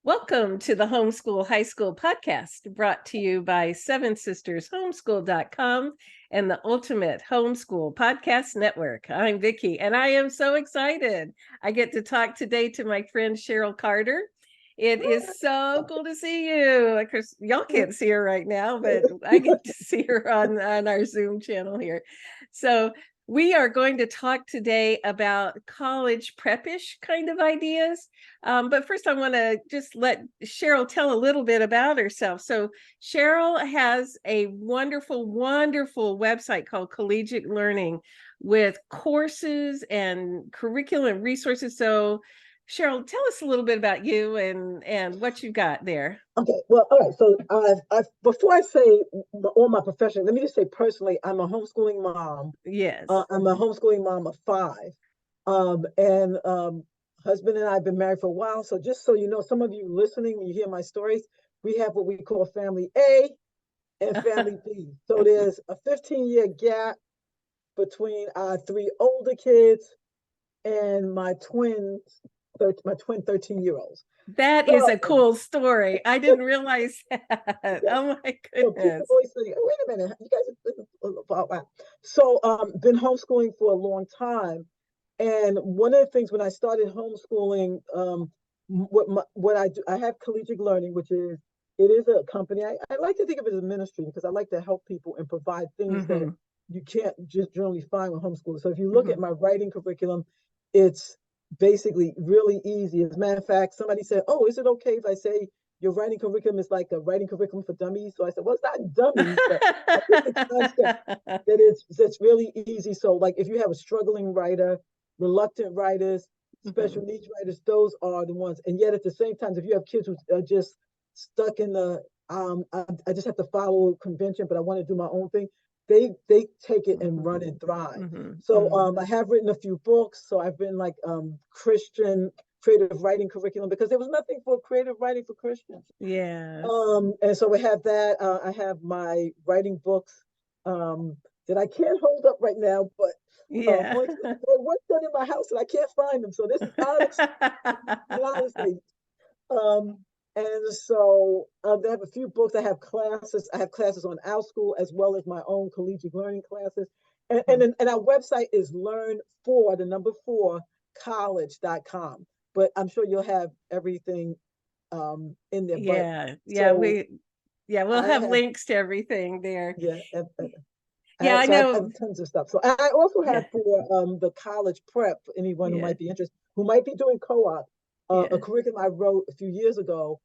Welcome to the Homeschool High School podcast, brought to you by Seven Sisters Homeschool.com and the Ultimate Homeschool Podcast Network. I'm Vicki, and I am so excited. I get to talk today to my friend Cheryl Carter. It is so cool to see you. Of course, y'all can't see her right now, but I get to see her on our Zoom channel here. So we are going to talk today about college prep-ish kind of ideas. But first, I want to just let Cheryl tell a little bit about herself. So Cheryl has a wonderful, wonderful website called Collegiate Learning with courses and curriculum resources. So Cheryl, tell us a little bit about you and what you got there. Okay, well, all right. So before I say all my profession, let me just say personally, I'm a homeschooling mom. Yes. I'm a homeschooling mom of 5. And husband and I have been married for a while. So just so you know, some of you listening, when you hear my stories, we have what we call family A and family B. So there's a 15-year gap between our 3 older kids and my twin 13-year-olds. That is a cool story. I didn't realize that. Yeah. Oh my So people goodness. always say, "Oh, wait a minute, you guys are." So been homeschooling for a long time, and one of the things when I started homeschooling, what I do, I have Collegiate Learning, which is it is a company. I like to think of it as a ministry because I like to help people and provide things that you can't just generally find with homeschooling. So if you look at my writing curriculum, it's basically really easy. As a matter of fact, somebody said, "Oh, is it okay if I say your writing curriculum is like a writing curriculum for dummies?" So I said, "Well, it's not dummies, but I think the concept that's really easy." So, like, if you have a struggling writer, reluctant writers, special needs writers, those are the ones. And yet, at the same time, if you have kids who are just stuck in the, I just have to follow convention, but I want to do my own thing. They take it and run and thrive. So I have written a few books. So I've been like Christian creative writing curriculum because there was nothing for creative writing for Christians. Yes. And so we have that. I have my writing books that I can't hold up right now, but Yeah. what's done in my house and I can't find them. So this is honestly. And so they have a few books. I have classes. I have classes on our school as well as my own collegiate learning classes. And our website is learn4 college.com. But I'm sure you'll have everything in there. Yeah. But Yeah. so We'll have links to everything there. Yeah. Yeah, I I know. have tons of stuff. So I also have Yeah. for the college prep, anyone who might be interested, who might be doing co-op, a curriculum I wrote a few years ago.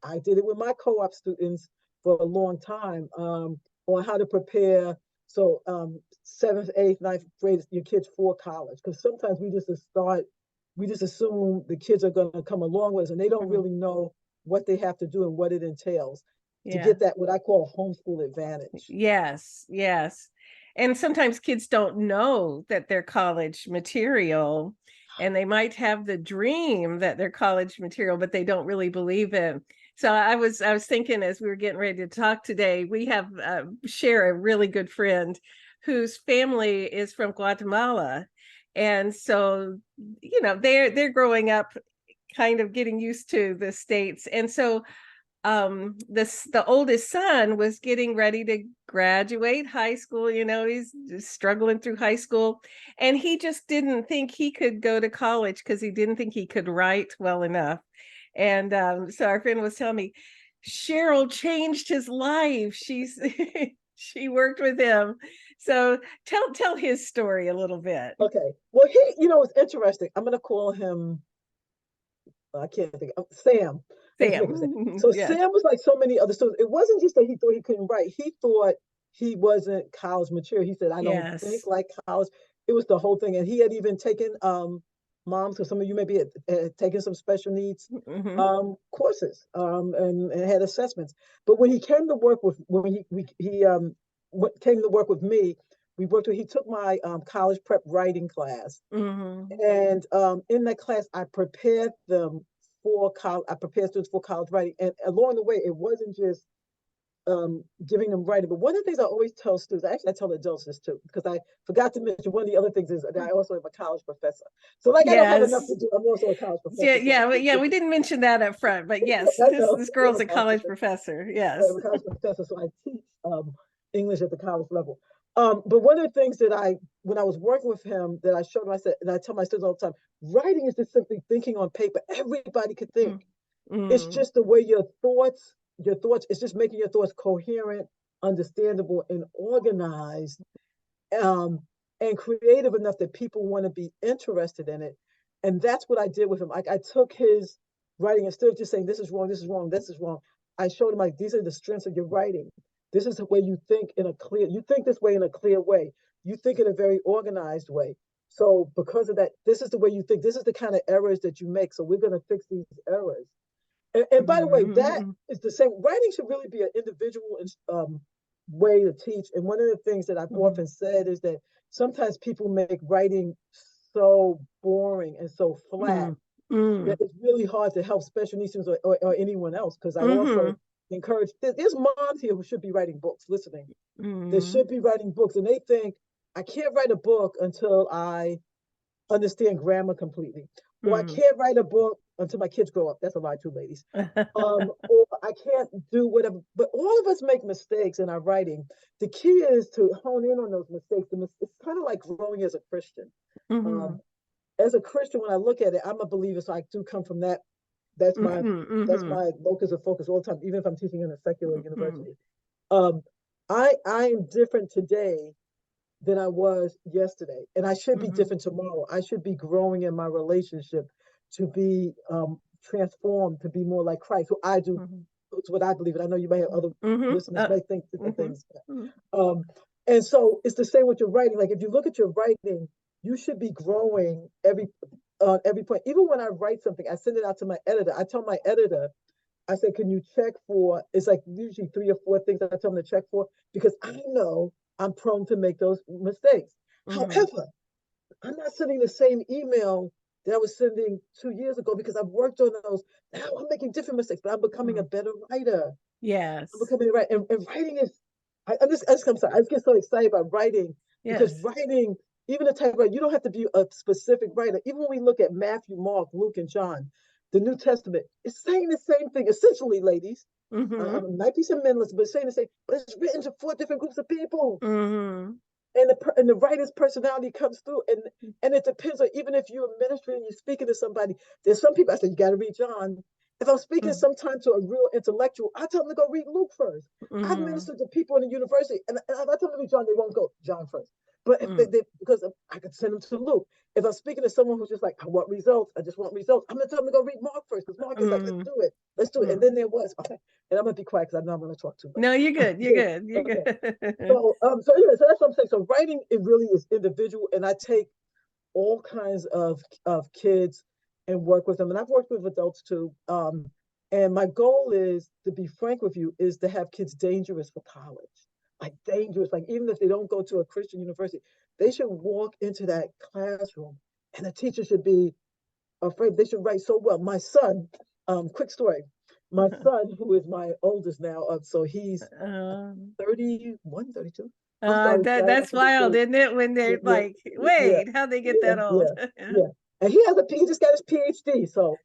I did it with my co-op students for a long time on how to prepare. So 7th, 8th, 9th grade, your kids for college. Because sometimes we just assume the kids are going to come along with us and they don't really know what they have to do and what it entails to get that, what I call a homeschool advantage. Yes, yes. And sometimes kids don't know that they're college material, and they might have the dream that they're college material, but they don't really believe it. So I was thinking as we were getting ready to talk today, we have share a really good friend whose family is from Guatemala. And so, they're growing up kind of getting used to the States. And so the oldest son was getting ready to graduate high school. He's just struggling through high school, and he just didn't think he could go to college because he didn't think he could write well enough. And so our friend was telling me Cheryl changed his life. She worked with him. So tell his story a little bit. Okay, well, it's interesting. I'm gonna call him, I can't think of Sam. So Sam was like so many other students. It wasn't just that he thought he couldn't write. He thought he wasn't college material. He said, "I don't think like college." It was the whole thing. And he had even taken moms, because some of you may be taking some special needs courses and had assessments. But when he came to work with came to work with me, he took my college prep writing class. And in that class, I prepared them for college. I prepared students for college writing. And along the way, it wasn't just giving them writing. But one of the things I always tell students, actually I tell adults this too, because I forgot to mention one of the other things is that I also am a college professor. So like I don't have enough to Yes. do, I'm also a college Yeah, professor. So yeah, yeah. We didn't mention that up front, but yes, I this know this I'm girl's a a college college professor. professor. I'm Yes. a college professor, so I teach English at the college level. But one of the things that when I was working with him, that I showed him, I said, and I tell my students all the time, writing is just simply thinking on paper. Everybody could think. Mm, It's mm, just the way your thoughts, it's just making your thoughts coherent, understandable, and organized, um, and creative enough that people want to be interested in it. And that's what I did with him. I took his writing, instead of just saying, this is wrong, this is wrong, this is wrong, I showed him like, these are the strengths of your writing. This is the way you think this way in a clear way. You think in a very organized way. So because of that, this is the way you think. This is the kind of errors that you make. So we're going to fix these errors. And by the way, that mm, is the same. Writing should really be an individual way to teach. And one of the things that I've mm, often said is that sometimes people make writing so boring and so flat mm, that mm, it's really hard to help special needs students or anyone else. Because I also mm, encourage, there's moms here who should be writing books, listening. They mm, should be writing books. And they think, I can't write a book until I understand grammar completely. Or I mm. can't write a book until my kids grow up. That's a lie too, ladies. Or I can't do whatever. But all of us make mistakes in our writing. The key is to hone in on those mistakes. It's kind of like growing as a Christian. Um, Mhm, as a Christian, when I look at it, I'm a believer, so I do come from that. That's my mhm, that's mhm, my locus of focus all the time, even if I'm teaching in a secular mhm, university. Um, I am different today than I was yesterday. And I should be mhm, different tomorrow. I should be growing in my relationship to be transformed, to be more like Christ. So I do, mhm, it's what I believe. And I know you may have other mhm, listeners may think different mhm, things. mhm, Um, and so it's the same with your writing. Like if you look at your writing, you should be growing every point. Even when I write something, I send it out to my editor. I tell my editor, I said, can you check for, it's like usually 3 or 4 things that I tell them to check for, because I know I'm prone to make those mistakes. mhm, However, I'm not sending the same email that I was sending 2 years ago because I've worked on those. Now I'm making different mistakes, but I'm becoming a mhm. better writer. I'm Yes, becoming right. And writing is, I'm sorry, I just get so excited about writing because yes. writing, even the type of writer, you don't have to be a specific writer. Even when we look at Matthew, Mark, Luke, and John, the New Testament, it's saying the same thing, essentially, ladies. Mhm, Might be some men, but it's saying the same, but it's written to 4 different groups of people. mhm, And the writer's personality comes through, and it depends on, even if you're a ministry and you're speaking to somebody. There's some people I say you got to read John. If I'm speaking mhm, sometime to a real intellectual, I tell them to go read Luke first. I've mhm, ministered to people in the university, and if I tell them to read John, they won't go John first. But if mhm, because I could send them to Luke. If I'm speaking to someone who's just like, I want results, I just want results, I'm gonna tell them to go read Mark first, because Mark is like, mhm, let's do it. And mhm. then there was, okay, and I'm gonna be quiet because I know I'm gonna talk too No, you're much. good. You're good. You're Okay. good. So anyway, so that's what I'm saying. So writing, it really is individual, and I take all kinds of kids and work with them, and I've worked with adults too. And my goal is, to be frank with you, is to have kids dangerous for college, like dangerous, like even if they don't go to a Christian university, they should walk into that classroom, and the teacher should be afraid. They should write so well. My son, quick story. My son, who is my oldest now, so he's Um, 31, 32. I'm sorry, I that's forget wild, the, isn't it? When they're yeah, like, yeah, wait, how'd they get yeah, that old? yeah, yeah. And he just got his PhD. So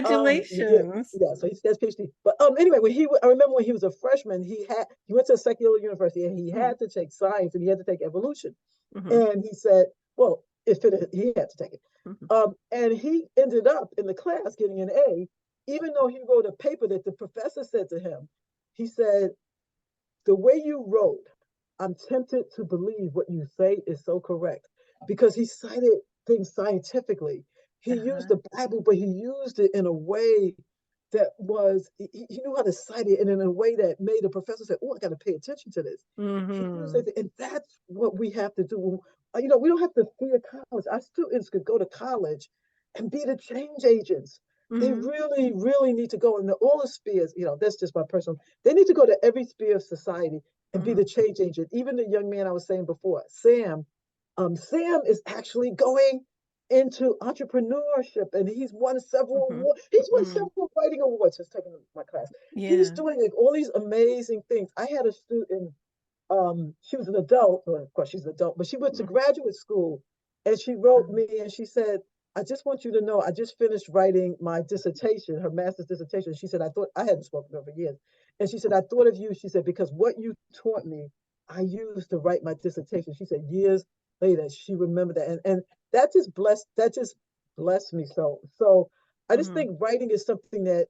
yeah, Congratulations. yeah. So he got his PhD. But anyway, I remember when he was a freshman, he went to a secular university and he Mhm, had to take science and he had to take evolution. mhm, And he said, well, he had to take it. mhm, And he ended up in the class getting an A, even though he wrote a paper that the professor said to him. He said, the way you wrote, I'm tempted to believe what you say is so correct, because he cited things scientifically. He used uh-huh, the Bible, but he used it in a way that was, he knew how to cite it, and in a way that made the professor say, oh, I got to pay attention to this. He used mhm, it, and that's what we have to do. We don't have to fear college. Our students could go to college and be the change agents. They mhm, really, really need to go in all the spheres. That's just my personal. They need to go to every sphere of society and be the mhm, change agent. Even the young man I was saying before, Sam. Sam is actually going. into entrepreneurship, and he's won several Mhm. awards. He's won Mhm. several writing awards. Just taking my class. He's Yeah. doing like all these amazing things. I had a student, she was an adult, well, of course she's an adult, but she went to Mhm. graduate school, and she wrote me and she said, I just want you to know I just finished writing my dissertation, her master's dissertation. She said, I thought, I hadn't spoken to her for years, and she said, I thought of you, she said, because what you taught me I used to write my dissertation. She said years later she remembered that, and that just blessed me. So I just Mhm. think writing is something that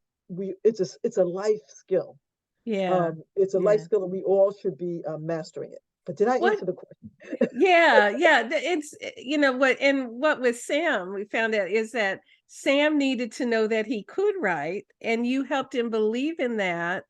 it's a life skill. Yeah. It's a life Yeah. skill, and we all should be mastering it. But did I What answer the question? Yeah, yeah. It's what, and what with Sam, we found out is that Sam needed to know that he could write, and you helped him believe in that.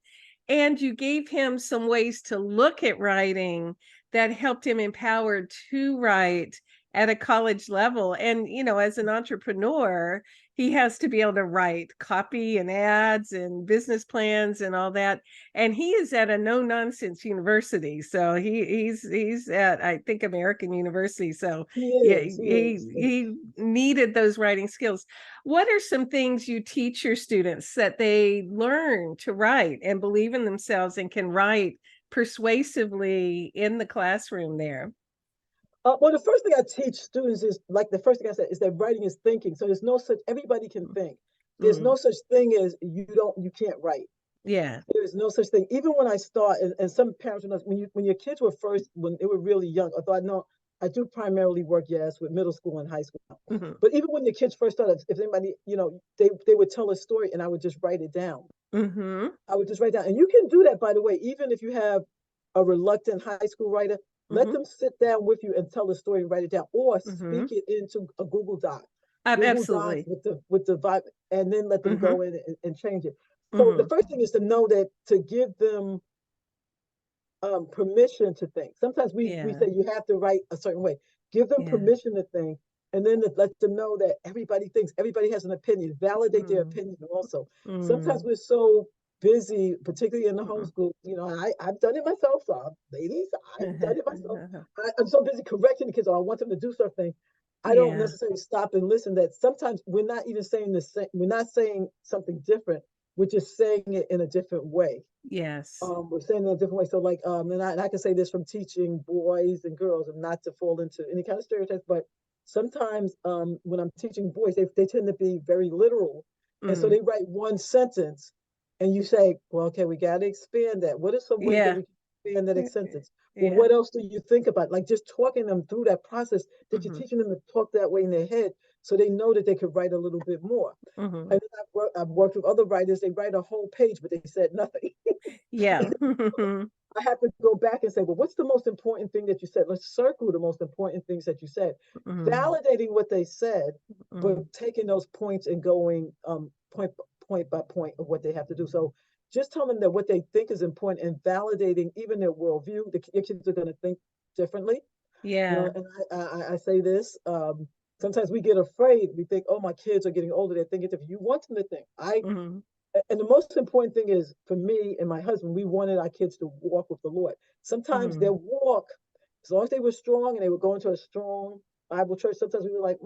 And you gave him some ways to look at writing that helped him empowered to write at a college level. And, as an entrepreneur, he has to be able to write copy and ads and business plans and all that. And he is at a no nonsense university. So he's at, I think, American University. So He yeah, is. He is. he needed those writing skills. What are some things you teach your students that they learn to write and believe in themselves and can write persuasively in the classroom there? Well, the first thing I teach students is like the first thing I said is that writing is thinking. So there's no such everybody can think. There's Mm, no such thing as you can't write. yeah. There's no such thing. Even when I start, and some parents when your kids were first when they were really young, although I know I do primarily work, yes, with middle school and high school. Hmm. But even when your kids first started, if anybody, they would tell a story and I would just write it down. Hmm. I would just write down. And you can do that, by the way, even if you have a reluctant high school writer, let Hmm. them sit down with you and tell the story and write it down, or Hmm. speak it into a Google Doc. Google Docs Absolutely. with the vibe, and then let them go Hmm. in and change it. So the Hmm. first thing is to know that to give them permission to think. Sometimes we Yeah. say you have to write a certain way. Give them Yeah. permission to think, and then to let them know that everybody thinks, everybody has an opinion. Validate their Mm, opinion also. Sometimes mm, we're so busy, particularly in the mm. homeschool. I've done it myself, so ladies, I've done it myself. I'm so busy correcting the kids, or I want them to do something. I don't Yeah. necessarily stop and listen. That sometimes we're not even saying the same. We're not saying something different. We're just saying it in a different way. Yes. We're saying it in a different way. So like, and I can say this from teaching boys and girls, and not to fall into any kind of stereotypes, but sometimes when I'm teaching boys, they tend to be very literal, and so Mm. they write one sentence, and you say, well, okay, we got to expand that. What are some ways that Yeah. we can expand that sentence? Well, Yeah. what else do you think about? Like just talking them through that process, that you're Hmm. teaching them to talk that way in their head, so they know that they could write a little bit more. Hmm. And then I've worked with other writers. They write a whole page, but they said nothing. Yeah. I have to go back and say, well, what's the most important thing that you said? Let's circle the most important things that you said, Hmm. validating what they said, but Hmm. taking those points and going point by point of what they have to do. So just tell them that what they think is important and validating even their worldview. Your kids are going to think differently. Yeah. And I say this. Sometimes we get afraid. We think, oh, my kids are getting older. They're thinking different. You want them to think. Hmm. And the most important thing is for me and my husband, we wanted our kids to walk with the Lord. Sometimes their Hmm. walk, as long as they were strong and they were going to a strong Bible church, sometimes we were like,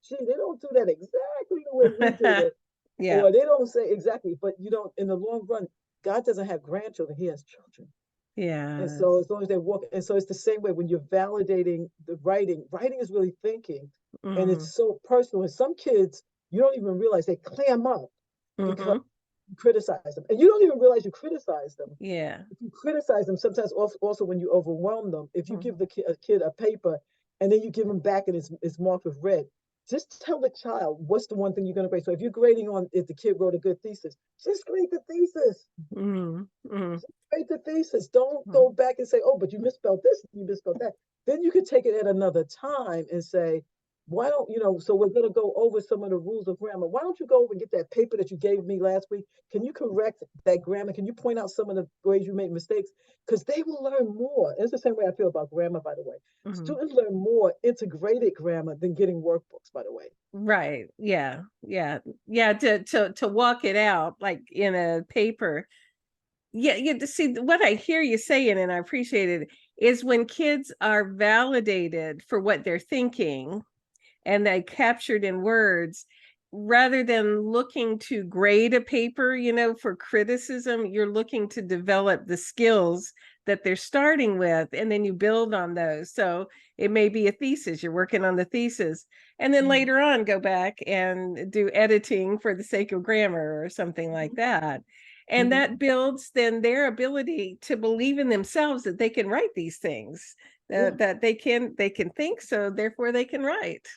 gee, they don't do that exactly the way we did it. Yeah. Or they don't say exactly, but you don't, in the long run, God doesn't have grandchildren, He has children. And so Yes. as long as they walk, and so it's the same way when you're validating the writing is really thinking, and Hmm. it's so personal. And some kids, you don't even realize they clam up because Hmm. you criticize them, and you don't even realize you criticize them. Yeah. If you criticize them, sometimes also when you overwhelm them, if you give Hmm. a kid a paper and then you give them back and it's marked with red, just tell the child what's the one thing you're going to grade. So if you're grading on if the kid wrote a good thesis, just grade the thesis. Hmm. Hmm. Write the thesis. Don't go back and say, oh, but you misspelled this, you misspelled that. Then you could take it at another time and say, why don't so we're going to go over some of the rules of grammar. Why don't you go over and get that paper that you gave me last week? Can you correct that grammar? Can you point out some of the ways you made mistakes? Because they will learn more. It's the same way I feel about grammar, by the way. Hmm. Students learn more integrated grammar than getting workbooks, by the way. Right. Yeah. Yeah. Yeah. To walk it out like in a paper. Yeah, to see what I hear you saying, and I appreciate it, is when kids are validated for what they're thinking and they captured in words, rather than looking to grade a paper, for criticism. You're looking to develop the skills that they're starting with, and then you build on those. So it may be a thesis, you're working on the thesis, and then later on go back and do editing for the sake of grammar or something like that. And that builds then their ability to believe in themselves, that they can write these things, that they can think, so therefore they can write.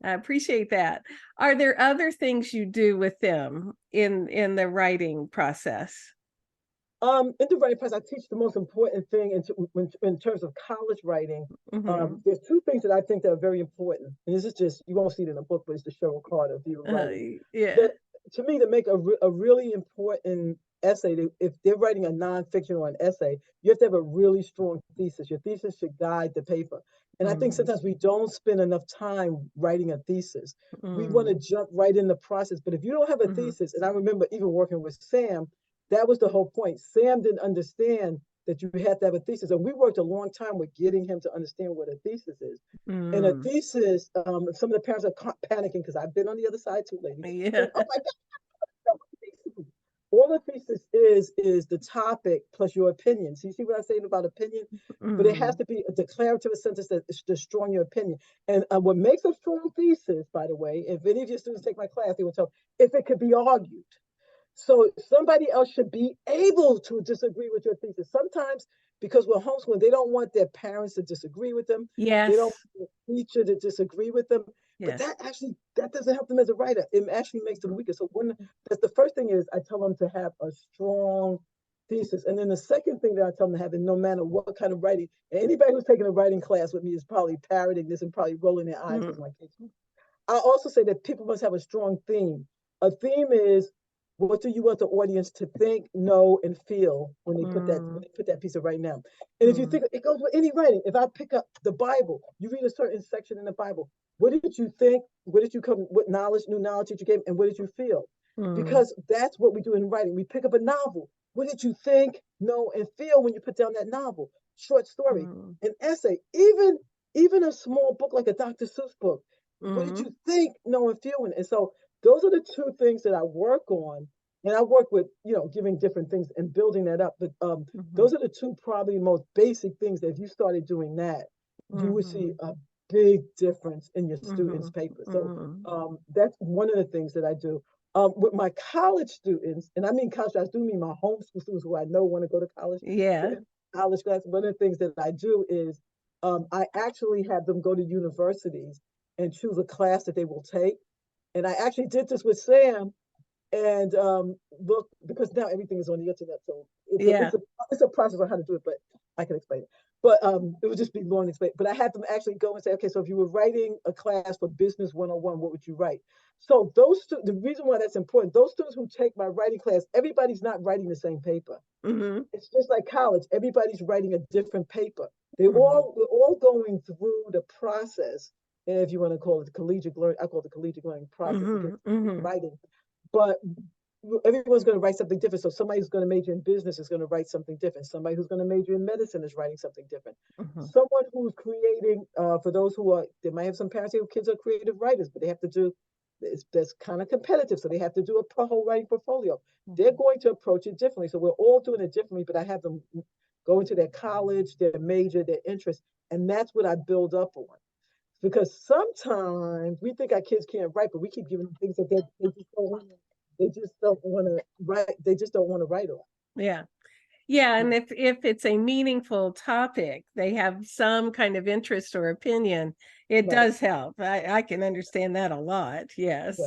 I appreciate that. Are there other things you do with them in the writing process? In the writing process, I teach the most important thing in terms of college writing. There's two things that I think that are very important, and this is just, you won't see it in a book, but it's the Cheryl Carter view of writing. Yeah. That, to me, to make a really important essay, if they're writing a nonfiction or an essay, you have to have a really strong thesis. Your thesis should guide the paper. And I think sometimes we don't spend enough time writing a thesis. We want to jump right in the process. But if you don't have a thesis, and I remember even working with Sam, that was the whole point. Sam didn't understand that you had to have a thesis. And we worked a long time with getting him to understand what a thesis is. And a thesis, some of the parents are panicking because I've been on the other side too, ladies. Yeah. Oh my God. All the thesis is the topic plus your opinion. So you see what I'm saying about opinion? But it has to be a declarative sentence that is to strong your opinion. And what makes a strong thesis, by the way, if any of your students take my class, they will tell if it could be argued. So somebody else should be able to disagree with your thesis. Sometimes, because we're homeschooling, they don't want their parents to disagree with them. Yes. They don't want the teacher to disagree with them. But Yes. that doesn't help them as a writer. It actually makes them weaker. So that's the first thing is I tell them to have a strong thesis. And then the second thing that I tell them to have, and no matter what kind of writing, anybody who's taking a writing class with me is probably parroting this and probably rolling their eyes with my kids. I also say that people must have a strong theme. A theme is, what do you want the audience to think, know, and feel when they put that piece of writing down? And if you think, it goes with any writing. If I pick up the Bible, you read a certain section in the Bible. What did you think? What did you come? What new knowledge did you get? And what did you feel? Because that's what we do in writing. We pick up a novel. What did you think, know, and feel when you put down that novel? Short story, an essay, even a small book like a Dr. Seuss book. What did you think, know, and feel? And so those are the two things that I work on. And I work with, giving different things and building that up. But those are the two probably most basic things that if you started doing that, you would see a big difference in your students' papers. So that's one of the things that I do. With my college students, and I mean college, I do mean my homeschool students who I know want to go to college. Yeah. College class. One of the things that I do is I actually have them go to universities and choose a class that they will take. And I actually did this with Sam, and look, because now everything is on the internet, so it's a process on how to do it, but I can explain it. But it would just be long to explain. But I had them actually go and say, okay, so if you were writing a class for Business 101, what would you write? So the reason why that's important, those students who take my writing class, everybody's not writing the same paper. It's just like college. Everybody's writing a different paper. We're all going through the process, if you want to call it the collegiate learning. I call it the collegiate learning process because writing. But everyone's going to write something different. So somebody who's going to major in business is going to write something different. Somebody who's going to major in medicine is writing something different. Someone who's creating, for those who are, they might have some parents who kids are creative writers, but they have to do, that's kind of competitive. So they have to do a whole writing portfolio. They're going to approach it differently. So we're all doing it differently, but I have them go into their college, their major, their interest, and that's what I build up on. Because sometimes we think our kids can't write, but we keep giving them things that they just don't want to write. They just don't want to write on. Yeah. Yeah. And if it's a meaningful topic, they have some kind of interest or opinion, it does help. I can understand that a lot. Yes.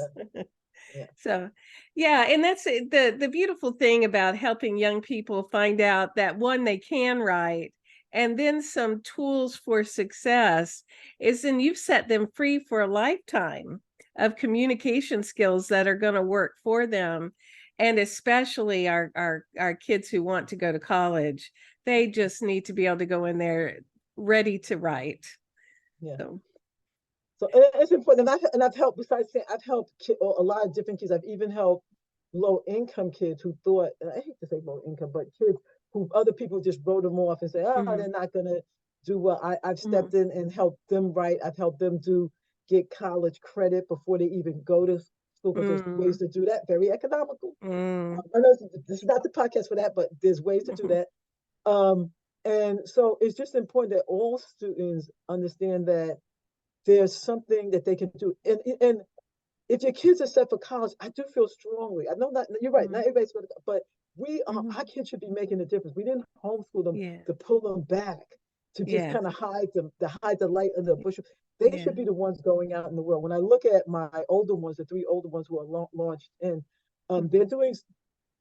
So, yeah. And that's the beautiful thing about helping young people find out that one, they can write, and then some tools for success is then you've set them free for a lifetime of communication skills that are going to work for them. And especially our kids who want to go to college, they just need to be able to go in there ready to write. So it's important. And I've helped, besides saying, I've helped a lot of different kids. I've even helped low income kids who thought, and I hate to say low income, but kids who other people just wrote them off and say, oh, they're not going to do well. I've Mm, stepped in and helped them write. I've helped them get college credit before they even go to school, because there's ways mm, to do that. Very economical. mm, I know this is not the podcast for that, but there's ways to do mhm, that. And so it's just important that all students understand that there's something that they can do. And if your kids are set for college, I do feel strongly. I know not you're right, not mm, everybody's going to, but we our mhm. kids should be making a difference. We didn't homeschool them Yeah, to pull them back, to just yeah, kind of hide them, to hide the light under the bushel. They yeah. should be the ones going out in the world. When I look at my older ones, the three older ones who are launched in, they're Mhm, doing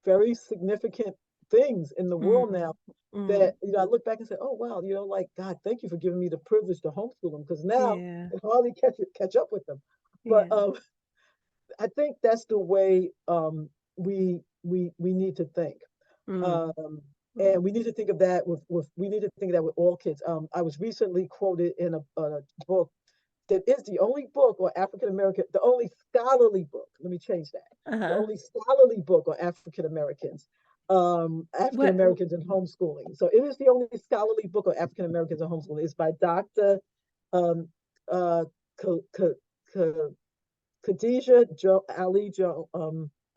very significant things in the world mm, now that, mm, I look back and say, oh wow, like, God, thank you for giving me the privilege to homeschool them, because now yeah, I can hardly catch up with them. But yeah. I think that's the way we need to think. Mm, Um, mm. and we need to think of that with we need to think of that with all kids. I was recently quoted in a book that is the only book on African American, the only scholarly book. Let me change that. The Uh-huh. only scholarly book on African What? Americans in homeschooling. So it is the only scholarly book on African Americans in homeschooling. It's by Dr. Um, uh, Khadijah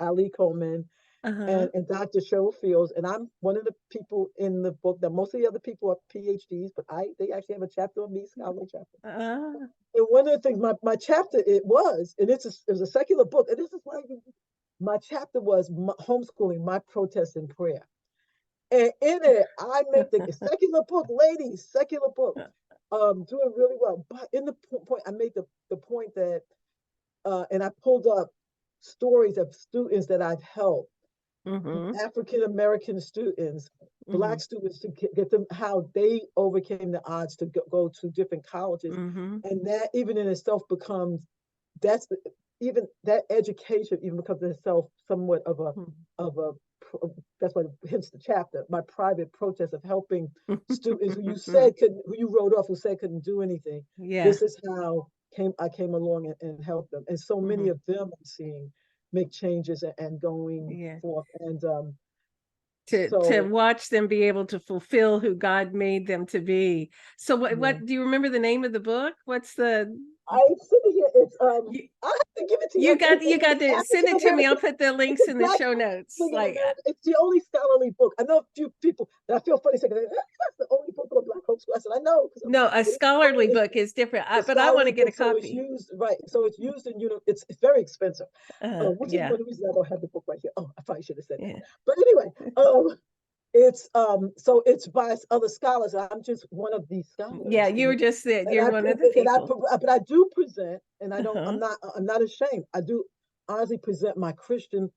Ali Coleman Uh-huh. and Dr. Cheryl Fields. And I'm one of the people in the book that most of the other people are PhDs, but they actually have a chapter on me, scholarly chapter. Uh, And one of the things, my chapter, it was a secular book, and this is why my chapter was homeschooling, my protest and prayer. And in it, I make the secular book, ladies, secular book, doing really well. But in the point, I made the point that, and I pulled up stories of students that I've helped, mm-hmm, African American students, mm-hmm, Black students, to get them how they overcame the odds to go to different colleges, mm-hmm, and that even in itself becomes that's the, even that education even becomes in itself somewhat of a that's what hence the chapter, my private protest of helping students who you wrote off, who said couldn't do anything. Yeah. This is how I came along and helped them, and so many Mm-hmm. of them I'm seeing make changes and going Yeah. forth. And To so watch them be able to fulfill who God made them to be. So yeah, what do you remember the name of the book? What's the I sitting here. It's you, I have to give it to you. you got you got It's to send African it to me. I'll American. put the It's links a in the Black show notes. African Like American. It's the only scholarly book. I know a few people that I feel funny saying that's the only book on Black homeschool. I said I know, because no, a but it's only scholarly it's book is different. the But I want scholarly to get a book, so it's copy. used right. So it's used in it's very expensive, which is one Yeah. of the reasons I don't have the book right here. Oh, I probably should have said that. Yeah. But anyway, it's so it's by other scholars. I'm just one of these Yeah, scholars, you were just that and you're I one of the and people. but I do present, and I don't. Uh-huh. I'm not ashamed. I do honestly present my Christian,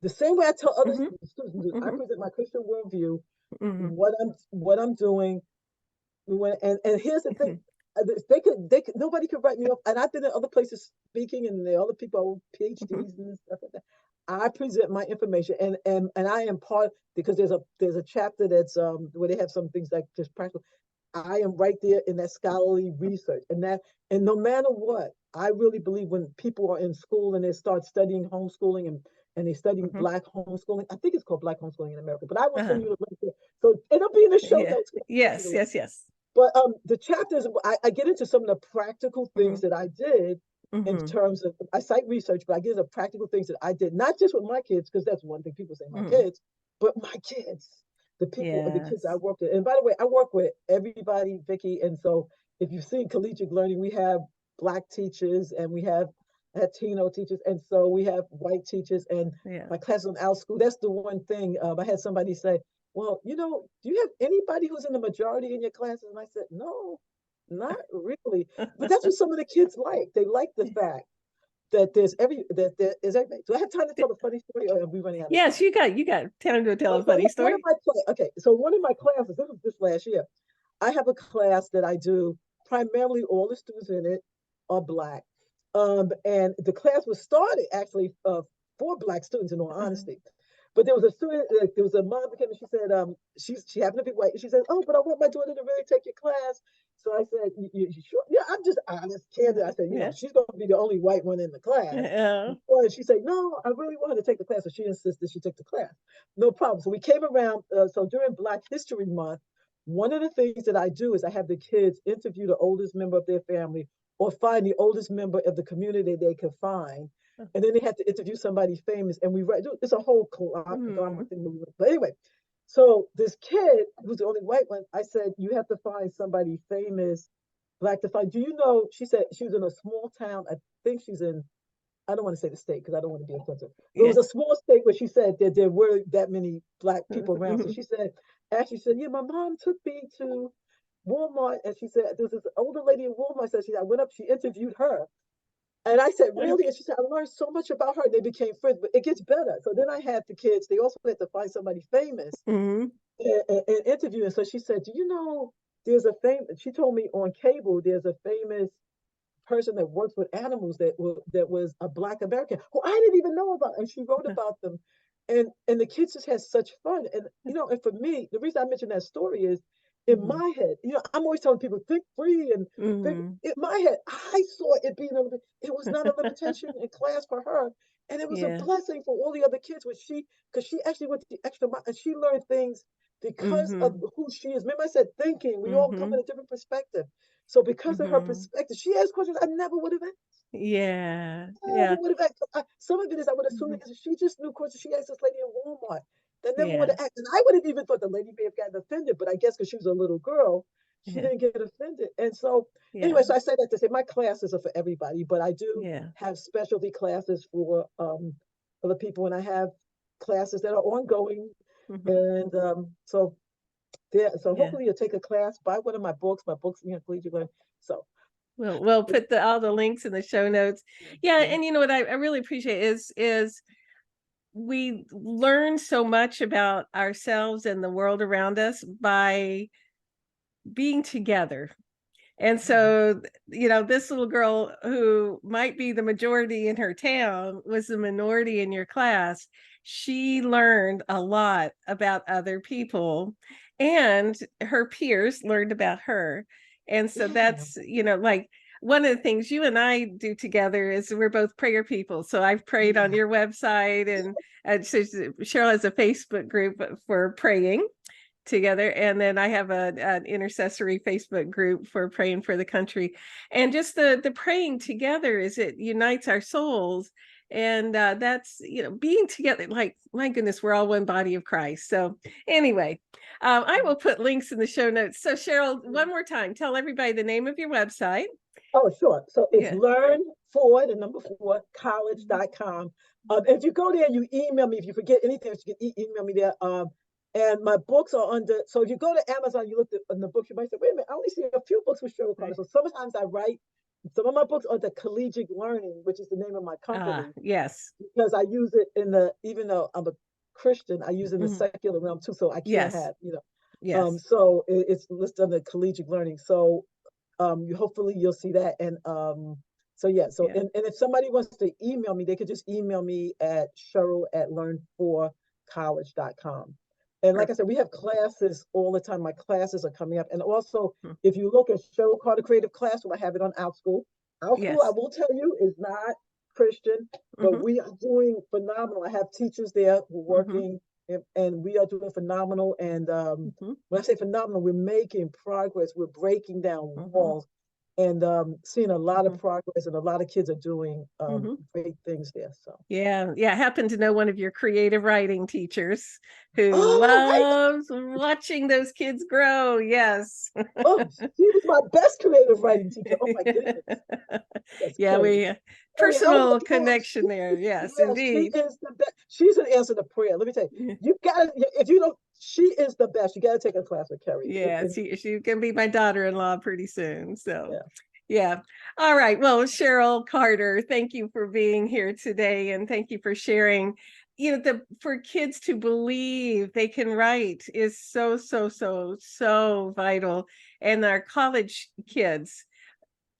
the same way I tell other Mm-hmm. students. I Mm-hmm. present my Christian worldview, Mm-hmm. what I'm doing. And here's the thing. They could nobody could write me off, and I've been in other places speaking, and there are other people with Mm-hmm. PhDs and stuff like that. I present my information, and I am part, because there's a chapter that's where they have some things like just practical. I am right there in that scholarly research, and no matter what, I really believe when people are in school and they start studying homeschooling, and they're studying Mm-hmm. Black homeschooling. I think it's called Black homeschooling in America, but I will Uh-huh. send you the link there. So it'll be in the show Yeah. notes. Yes, yes, yes. But the chapters, I get into some of the practical Mm-hmm. things that I did in Mm-hmm. terms of, I cite research, but I get into practical things that I did, not just with my kids, because that's one thing people say, my Mm-hmm. kids, but my kids, the kids I Yes. worked with. And by the way, I work with everybody, Vicky. And so if you've seen Collegiate Learning, we have Black teachers and we have Latino teachers. And so we have white teachers, and Yeah. my class on our school. That's the one thing. I had somebody say, well, do you have anybody who's in the majority in your classes? And I said, no, not really. But that's what some of the kids like. They like the fact that there is everything. Do I have time to tell a funny story, or are we running out of Yes, time? you got time to tell So, a funny one of story. my okay, so one of my classes, this was this last year. I have a class that I do, primarily all the students in it are Black. And the class was started actually for Black students, in all Uh-huh. honesty. But there was a student, there was a mom that came and she said, she happened to be white, and she said, oh, but I want my daughter to really take your class. So I said, you sure? Yeah, I'm just honest, candid. I said, Yeah. she's going to be the only white one in the class. Yeah. And she said, no, I really wanted to take the class. So she insisted she took the class. No problem. So we came around. So during Black History Month, one of the things that I do is I have the kids interview the oldest member of their family or find the oldest member of the community they can find. And then they have to interview somebody famous. And we write, it's a whole conglomerate Mm. thing. But anyway, so this kid who's the only white one, I said, you have to find somebody famous black to find. Do you know? She said she was in a small town. I think she's in, I don't want to say the state because I don't want to be offensive. But it Yeah. was a small state where she said that there were that many black people around. So she said, actually said, yeah, my mom took me to Walmart, and she said there's this older lady in Walmart. Said I went up, she interviewed her, and I said, really? And she said, I learned so much about her. And they became friends, but it gets better. So then I had the kids. They also had to find somebody famous Mhm. and interview. And so she said, do you know? There's a famous. She told me on cable. There's a famous person that works with animals that was a Black American who I didn't even know about, and she wrote about them, and the kids just had such fun, and and for me, the reason I mentioned that story is in Mhm. my head, I'm always telling people think free and think. Mhm. In my head, I saw it being it was not a limitation in class for her, and it was a Yeah. blessing for all the other kids. Because she actually went to the extra mile and she learned things because of Mhm. who she is. Remember, I said thinking. We all come in Mhm. a different perspective. So because of her Mhm. perspective, she asked questions I never would have asked. Yeah. Never Yeah. would have asked. Some of it is I would assume Mhm. because she just knew questions she asked this lady in Walmart that never would Yeah. have asked. And I would have even thought the lady may have gotten offended, but I guess because she was a little girl, she Yeah. didn't get offended. And so Yeah. anyway, so I say that to say my classes are for everybody, but I do Yeah. have specialty classes for the people, and I have classes that are ongoing. Mhm. And so yeah, so Yeah. hopefully you'll take a class, buy one of my books. My books, Collegiate Learning. So We'll put all the links in the show notes. Yeah, yeah. and you know what I really appreciate is we learn so much about ourselves and the world around us by being together. And Mhm. so, this little girl who might be the majority in her town was the minority in your class. She learned a lot about other people, and her peers learned about her. And so Yeah. that's, like one of the things you and I do together is we're both prayer people. So I've prayed on Yeah. your website, and so Cheryl has a Facebook group for praying together, and then I have an intercessory Facebook group for praying for the country. And just the praying together is it unites our souls. And that's being together, like, my goodness, we're all one body of Christ. So anyway, I will put links in the show notes. So Cheryl, one more time, tell everybody the name of your website. Oh, sure. So it's Yeah. learn for the number four college.com. If you go there, you email me. If you forget anything, you can email me there. And my books are under. So if you go to Amazon, you look at in the books, you might say, wait a minute, I only see a few books with Cheryl Carter. So sometimes I write some of my books are the Collegiate Learning, which is the name of my company, Yes. because I use it in even though I'm a Christian, I use it in the Mhm. secular realm too. So I can't Yes. have, Yes. so it's listed under Collegiate Learning. So you hopefully you'll see that. And so yeah, so Yeah. and if somebody wants to email me, they could just email me at cheryl@learn4college.com. And like I Perfect. said, we have classes all the time. My classes are coming up. And also, Mhm. if you look at Cheryl Carter Creative Classroom, I have it on OutSchool. OutSchool, I Yes. will tell you, is not Christian, but Hmm. we are doing phenomenal. I have teachers there who are Hmm. working, and we are doing phenomenal. And Hmm. when I say phenomenal, we're making progress. We're breaking down Hmm. walls and seeing a lot of Hmm. progress, and a lot of kids are doing Hmm. great things there. So, Yeah, yeah. I happen to know one of your creative writing teachers who oh, right. loves watching those kids grow. Yes. Oh, she was my best creative writing teacher. Oh, my goodness. That's Yeah, Carrie. we Carrie Elma personal Cash. connection there. Yes, Yeah, she indeed. is the best. She's an answer to prayer. Let me tell you, Yeah, you got to, if you don't, she is the best. You got to take a class with Carrie. yeah, she can be my daughter-in-law pretty soon. So, Yeah. yeah. All right. Well, Cheryl Carter, thank you for being here today, and thank you for sharing. For kids to believe they can write is so, so, so, so vital. And our college kids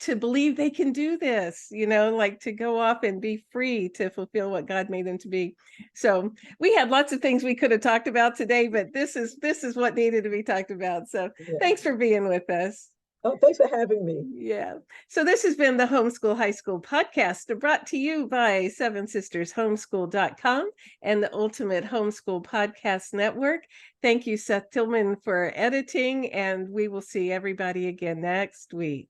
to believe they can do this, like to go off and be free to fulfill what God made them to be. So we had lots of things we could have talked about today, but this is what needed to be talked about. So Yeah. thanks for being with us. Oh, thanks for having me. Yeah. So this has been the Homeschool High School podcast, brought to you by sevensistershomeschool.com and the Ultimate Homeschool Podcast Network. Thank you, Seth Tillman, for editing, and we will see everybody again next week.